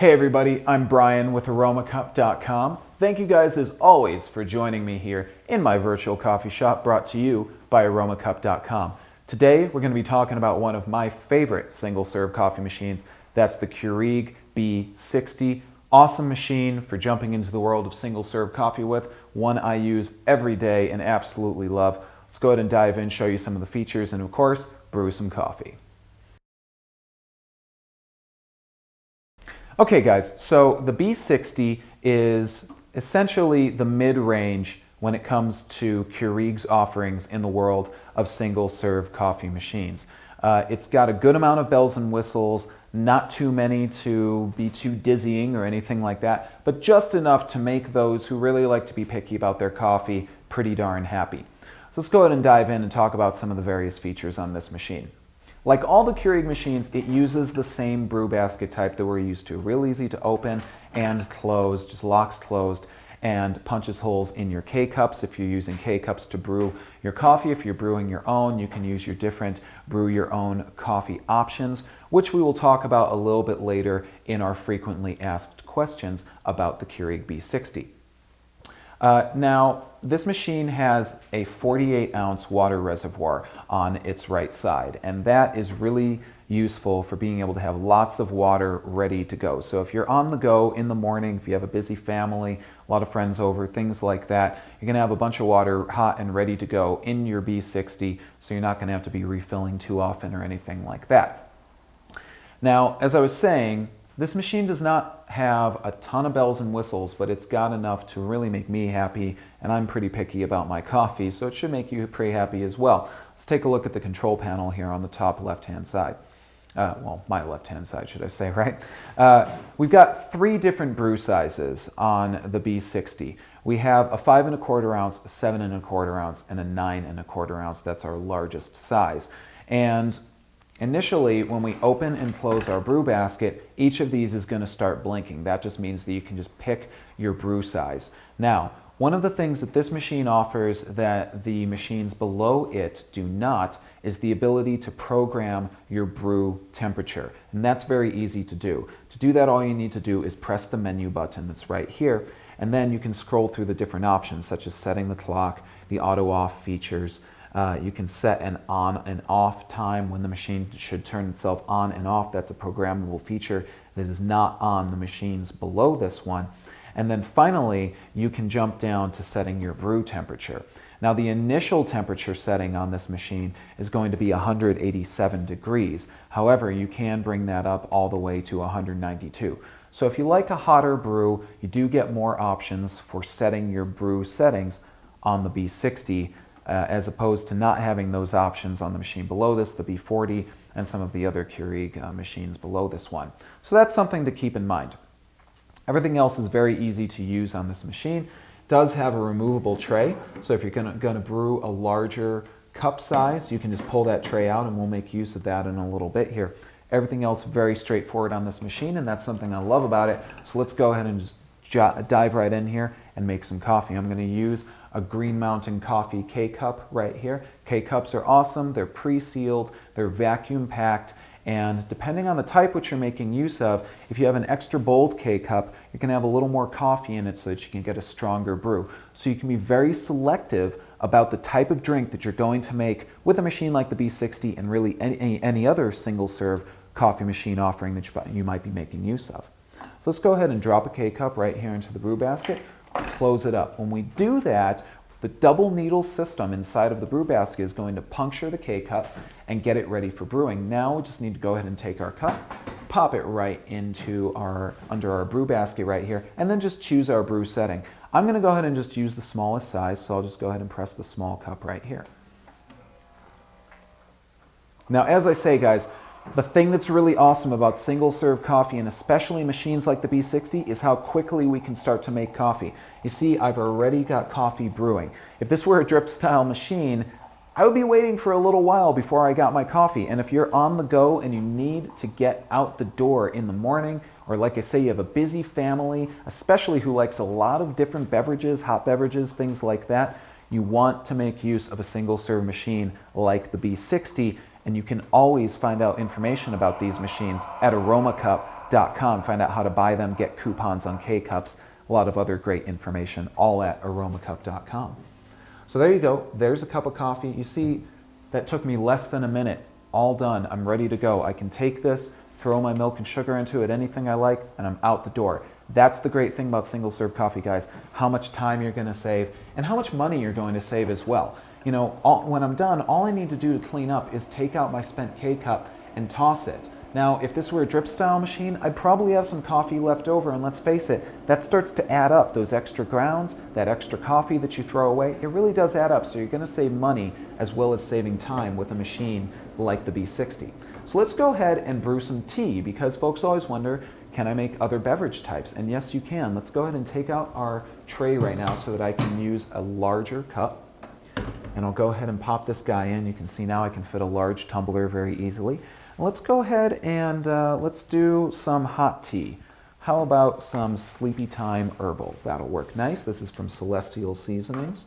Hey everybody, I'm Brian with Aromacup.com. Thank you guys as always for joining me here in my virtual coffee shop brought to you by Aromacup.com. Today we're going to be talking about one of my favorite single-serve coffee machines. That's the Keurig B60. Awesome machine for jumping into the world of single-serve coffee with. One I use every day and absolutely love. Let's go ahead and dive in, show you some of the features, and of course, brew some coffee. Okay guys, so the B60 is essentially the mid-range when it comes to Keurig's offerings in the world of single-serve coffee machines. It's got a good amount of bells and whistles, not too many to be too dizzying or anything like that, but just enough to make those who really like to be picky about their coffee pretty darn happy. So let's go ahead and dive in and talk about some of the various features on this machine. Like all the Keurig machines, it uses the same brew basket type that we're used to. Real easy to open and close, just locks closed, and punches holes in your K-cups if you're using K-cups to brew your coffee. If you're brewing your own, you can use your different brew your own coffee options, which we will talk about a little bit later in our frequently asked questions about the Keurig B60. Now, this machine has a 48-ounce water reservoir on its right side, and that is really useful for being able to have lots of water ready to go. So if you're on the go in the morning, if you have a busy family, a lot of friends over, things like that, you're going to have a bunch of water hot and ready to go in your B60, so you're not going to have to be refilling too often or anything like that. Now, as I was saying, this machine does not have a ton of bells and whistles, but it's got enough to really make me happy, and I'm pretty picky about my coffee, so it should make you pretty happy as well. Let's take a look at the control panel here on the top left-hand side. Well, my left-hand side, should I say, right? We've got three different brew sizes on the B60. We have a 5 1/4 ounce, a 7 1/4 ounce, and a 9 1/4 ounce. That's our largest size. And initially, when we open and close our brew basket, each of these is going to start blinking. That just means that you can just pick your brew size. Now, one of the things that this machine offers that the machines below it do not is the ability to program your brew temperature. And that's very easy to do. To do that, all you need to do is press the menu button that's right here, and then you can scroll through the different options, such as setting the clock, the auto-off features. You can set an on and off time when the machine should turn itself on and off. That's a programmable feature that is not on the machines below this one. And then finally, you can jump down to setting your brew temperature. Now, the initial temperature setting on this machine is going to be 187 degrees. However, you can bring that up all the way to 192. So if you like a hotter brew, you do get more options for setting your brew settings on the B60, as opposed to not having those options on the machine below this, the B40, and some of the other Keurig machines below this one. So that's something to keep in mind. Everything else is very easy to use on this machine. It does have a removable tray, so if you're going to brew a larger cup size, you can just pull that tray out, and we'll make use of that in a little bit here. Everything else very straightforward on this machine, and that's something I love about it. So let's go ahead and just dive right in here and make some coffee. I'm going to use a Green Mountain Coffee K-Cup right here. K-Cups are awesome. They're pre-sealed, they're vacuum packed, and depending on the type which you're making use of, if you have an extra bold K-Cup, you can have a little more coffee in it so that you can get a stronger brew. So you can be very selective about the type of drink that you're going to make with a machine like the B60 and really any other single-serve coffee machine offering that you might be making use of. So let's go ahead and drop a K-Cup right here into the brew basket. Close it up. When we do that, the double needle system inside of the brew basket is going to puncture the K-cup and get it ready for brewing. Now we just need to go ahead and take our cup, pop it right into under our brew basket right here, and then just choose our brew setting. I'm going to go ahead and just use the smallest size, so I'll just go ahead and press the small cup right here. Now, as I say, guys, the thing that's really awesome about single-serve coffee, and especially machines like the B60, is how quickly we can start to make coffee. You see, I've already got coffee brewing. If this were a drip-style machine, I would be waiting for a little while before I got my coffee. And if you're on the go and you need to get out the door in the morning, or like I say, you have a busy family, especially who likes a lot of different beverages, hot beverages, things like that, you want to make use of a single-serve machine like the B60. And you can always find out information about these machines at Aromacup.com. Aromacup.com. Find out how to buy them, get coupons on K-Cups, a lot of other great information, all at Aromacup.com. So there you go. There's a cup of coffee. You see, that took me less than a minute. All done. I'm ready to go. I can take this, throw my milk and sugar into it, anything I like, and I'm out the door. That's the great thing about single-serve coffee, guys. How much time you're going to save and how much money you're going to save as well. You know, when I'm done, all I need to do to clean up is take out my spent K-Cup and toss it. Now, if this were a drip style machine, I'd probably have some coffee left over, and let's face it, that starts to add up. Those extra grounds, that extra coffee that you throw away, it really does add up. So you're going to save money as well as saving time with a machine like the B60. So let's go ahead and brew some tea, because folks always wonder, can I make other beverage types? And yes, you can. Let's go ahead and take out our tray right now so that I can use a larger cup. And I'll go ahead and pop this guy in. You can see now I can fit a large tumbler very easily. Let's go ahead and let's do some hot tea. How about some Sleepy Time Herbal? That'll work nice. This is from Celestial Seasonings.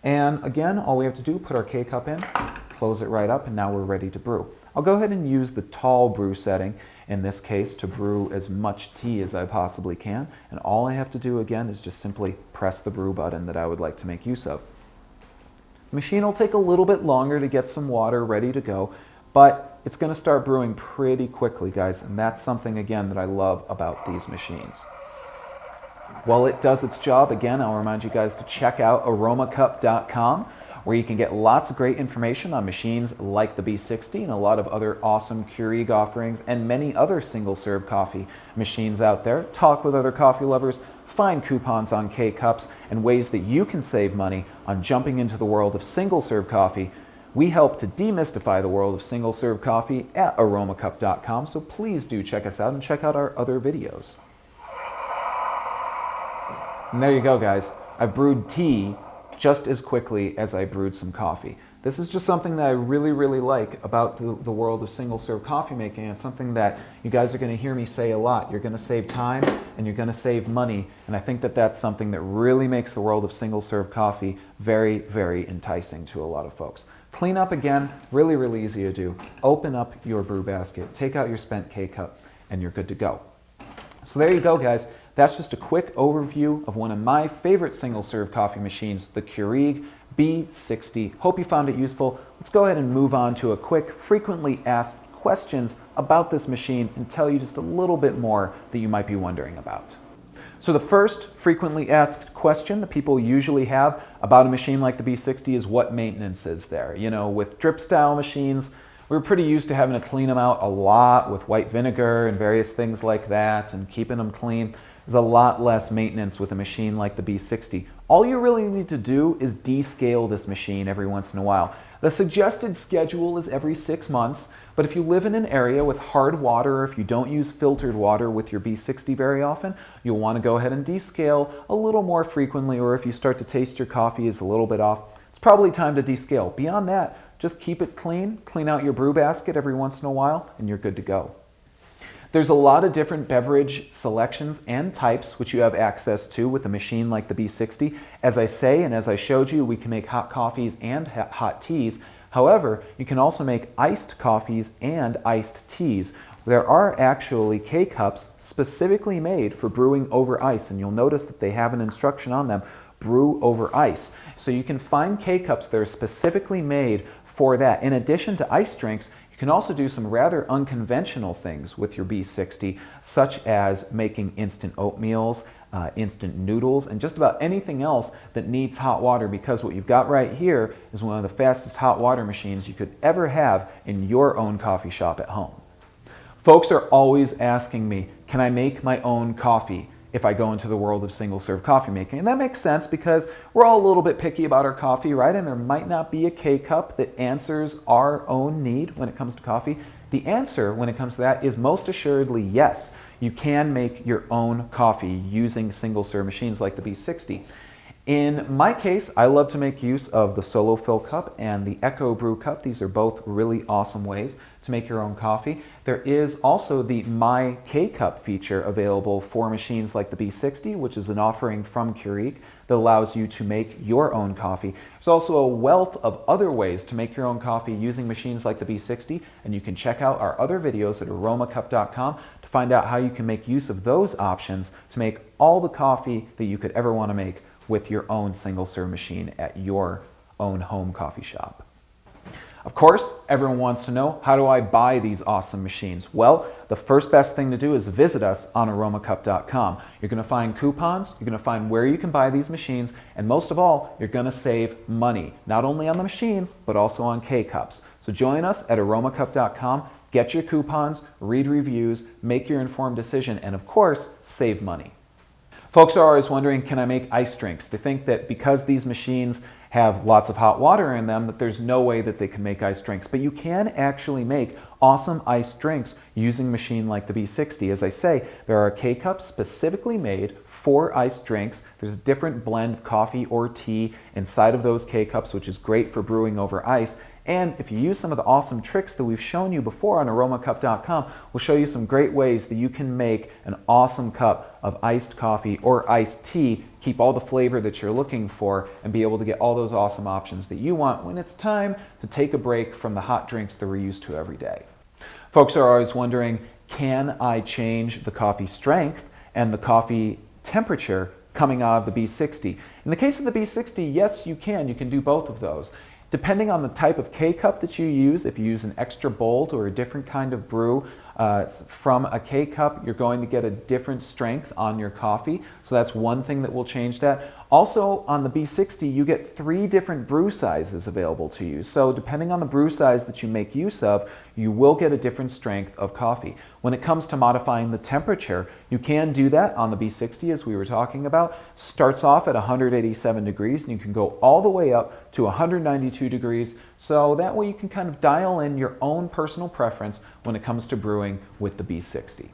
And again, all we have to do, put our K-Cup in, close it right up, and now we're ready to brew. I'll go ahead and use the tall brew setting, in this case, to brew as much tea as I possibly can. And all I have to do, again, is just simply press the brew button that I would like to make use of. The machine will take a little bit longer to get some water ready to go, but it's going to start brewing pretty quickly, guys, and that's something, again, that I love about these machines. While it does its job, again, I'll remind you guys to check out Aromacup.com, where you can get lots of great information on machines like the B60 and a lot of other awesome Keurig offerings and many other single-serve coffee machines out there. Talk with other coffee lovers, find coupons on K-Cups, and ways that you can save money on jumping into the world of single-serve coffee. We help to demystify the world of single-serve coffee at Aromacup.com, so please do check us out and check out our other videos. And there you go, guys. I've brewed tea just as quickly as I brewed some coffee. This is just something that I really, really like about the world of single-serve coffee making. It's something that you guys are going to hear me say a lot. You're going to save time and you're going to save money, and I think that that's something that really makes the world of single-serve coffee very, very enticing to a lot of folks. Clean up, again, really, really easy to do. Open up your brew basket, take out your spent K-Cup, and you're good to go. So there you go, guys. That's just a quick overview of one of my favorite single-serve coffee machines, the Keurig B60. Hope you found it useful. Let's go ahead and move on to a quick frequently asked questions about this machine and tell you just a little bit more that you might be wondering about. So the first frequently asked question that people usually have about a machine like the B60 is what maintenance is there. You know, with drip style machines, we're pretty used to having to clean them out a lot with white vinegar and various things like that and keeping them clean. There's a lot less maintenance with a machine like the B60. All you really need to do is descale this machine every once in a while. The suggested schedule is every 6 months, but if you live in an area with hard water, or if you don't use filtered water with your B60 very often, you'll want to go ahead and descale a little more frequently, or if you start to taste your coffee is a little bit off, it's probably time to descale. Beyond that, just keep it clean, clean out your brew basket every once in a while, and you're good to go. There's a lot of different beverage selections and types which you have access to with a machine like the B60. As I say, and as I showed you, we can make hot coffees and hot teas. However, you can also make iced coffees and iced teas. There are actually K-Cups specifically made for brewing over ice, and you'll notice that they have an instruction on them, brew over ice. So you can find K-Cups that are specifically made for that. In addition to ice drinks, you can also do some rather unconventional things with your B60, such as making instant oatmeals, instant noodles, and just about anything else that needs hot water, because what you've got right here is one of the fastest hot water machines you could ever have in your own coffee shop at home. Folks are always asking me, can I make my own coffee if I go into the world of single-serve coffee making? And that makes sense because we're all a little bit picky about our coffee, right? And there might not be a K-Cup that answers our own need when it comes to coffee. The answer when it comes to that is most assuredly yes. You can make your own coffee using single-serve machines like the B60. In my case, I love to make use of the Solo Fill Cup and the Echo Brew Cup. These are both really awesome ways to make your own coffee. There is also the My K-Cup feature available for machines like the B60, which is an offering from Keurig that allows you to make your own coffee. There's also a wealth of other ways to make your own coffee using machines like the B60, and you can check out our other videos at Aromacup.com to find out how you can make use of those options to make all the coffee that you could ever want to make with your own single-serve machine at your own home coffee shop. Of course, everyone wants to know, how do I buy these awesome machines? Well, the first best thing to do is visit us on Aromacup.com. You're going to find coupons, you're going to find where you can buy these machines, and most of all, you're going to save money, not only on the machines, but also on K-Cups. So join us at Aromacup.com, get your coupons, read reviews, make your informed decision, and of course, save money. Folks are always wondering, can I make iced drinks? They think that because these machines have lots of hot water in them, that there's no way that they can make iced drinks. But you can actually make awesome iced drinks using a machine like the B60. As I say, there are K-Cups specifically made for iced drinks. There's a different blend of coffee or tea inside of those K-Cups, which is great for brewing over ice. And if you use some of the awesome tricks that we've shown you before on Aromacup.com, we'll show you some great ways that you can make an awesome cup of iced coffee or iced tea, keep all the flavor that you're looking for, and be able to get all those awesome options that you want when it's time to take a break from the hot drinks that we're used to every day. Folks are always wondering, can I change the coffee strength and the coffee temperature coming out of the B60? In the case of the B60, yes, you can. You can do both of those. Depending on the type of K-Cup that you use, if you use an extra bold or a different kind of brew from a K-Cup, you're going to get a different strength on your coffee. So that's one thing that will change that. Also, on the B60, you get 3 different brew sizes available to you. So depending on the brew size that you make use of, you will get a different strength of coffee. When it comes to modifying the temperature, you can do that on the B60, as we were talking about. Starts off at 187 degrees, and you can go all the way up to 192 degrees. So that way you can kind of dial in your own personal preference when it comes to brewing with the B60.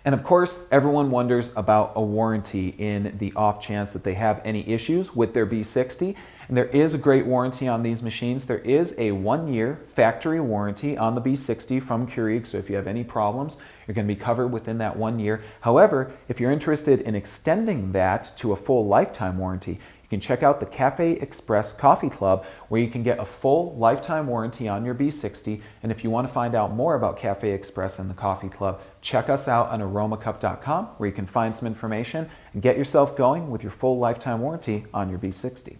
And of course, everyone wonders about a warranty in the off chance that they have any issues with their B60. And there is a great warranty on these machines. There is a 1-year factory warranty on the B60 from Keurig, so if you have any problems, you're going to be covered within that 1 year. However, if you're interested in extending that to a full lifetime warranty, you can check out the Cafe Express Coffee Club, where you can get a full lifetime warranty on your B60. And if you want to find out more about Cafe Express and the Coffee Club, check us out on Aromacup.com, where you can find some information and get yourself going with your full lifetime warranty on your B60.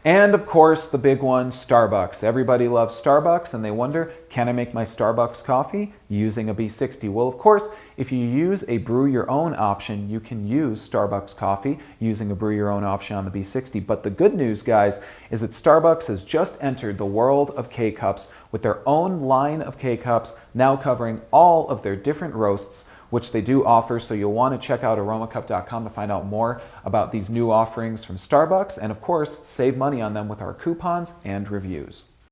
And of course, the big one, Starbucks. Everybody loves Starbucks, and they wonder, can I make my Starbucks coffee using a B60? Well, of course, if you use a brew your own option, you can use Starbucks coffee using a brew your own option on the B60. But the good news, guys, is that Starbucks has just entered the world of K-Cups with their own line of K-Cups, now covering all of their different roasts, which they do offer. So you'll want to check out Aromacup.com to find out more about these new offerings from Starbucks, and of course, save money on them with our coupons and reviews.